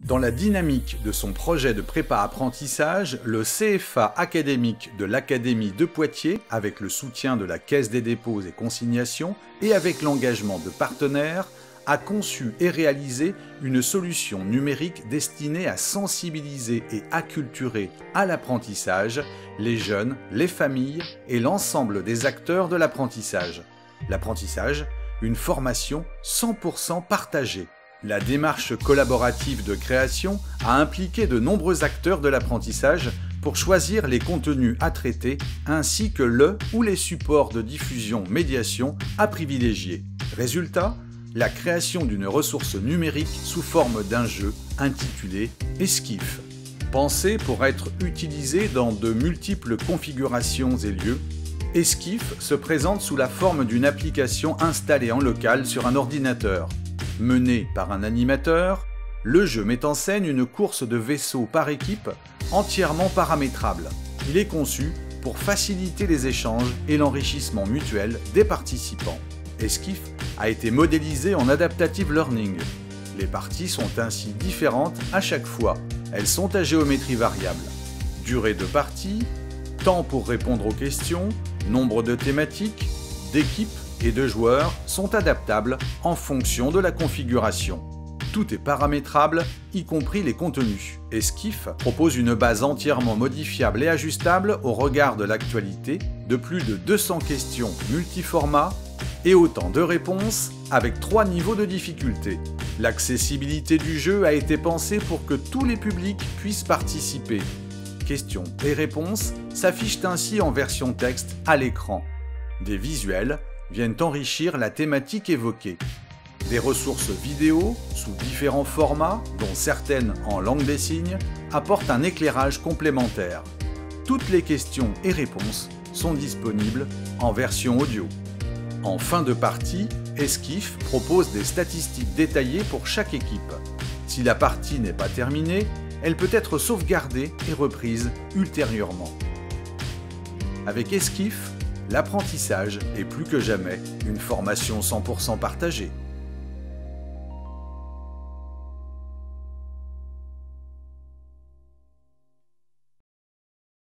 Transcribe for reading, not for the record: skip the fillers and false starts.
Dans la dynamique de son projet de prépa apprentissage, le CFA académique de l'Académie de Poitiers, avec le soutien de la Caisse des dépôts et consignations et avec l'engagement de partenaires, a conçu et réalisé une solution numérique destinée à sensibiliser et acculturer à l'apprentissage les jeunes, les familles et l'ensemble des acteurs de l'apprentissage. L'apprentissage, une formation 100% partagée. La démarche collaborative de création a impliqué de nombreux acteurs de l'apprentissage pour choisir les contenus à traiter ainsi que le ou les supports de diffusion-médiation à privilégier. Résultat, la création d'une ressource numérique sous forme d'un jeu intitulé Esquif. Pensé pour être utilisé dans de multiples configurations et lieux, Esquif se présente sous la forme d'une application installée en local sur un ordinateur. Mené par un animateur, le jeu met en scène une course de vaisseaux par équipe entièrement paramétrable. Il est conçu pour faciliter les échanges et l'enrichissement mutuel des participants. Esquif a été modélisé en adaptative learning. Les parties sont ainsi différentes à chaque fois. Elles sont à géométrie variable. Durée de partie, temps pour répondre aux questions, nombre de thématiques, d'équipes et de joueurs sont adaptables en fonction de la configuration. Tout est paramétrable, y compris les contenus. Esquif propose une base entièrement modifiable et ajustable au regard de l'actualité, de plus de 200 questions multiformats et autant de réponses avec 3 niveaux de difficulté. L'accessibilité du jeu a été pensée pour que tous les publics puissent participer. Questions et réponses s'affichent ainsi en version texte à l'écran. Des visuels viennent enrichir la thématique évoquée. Des ressources vidéo sous différents formats, dont certaines en langue des signes, apportent un éclairage complémentaire. Toutes les questions et réponses sont disponibles en version audio. En fin de partie, Esquif propose des statistiques détaillées pour chaque équipe. Si la partie n'est pas terminée, elle peut être sauvegardée et reprise ultérieurement. Avec Esquif, l'apprentissage est plus que jamais une formation 100% partagée.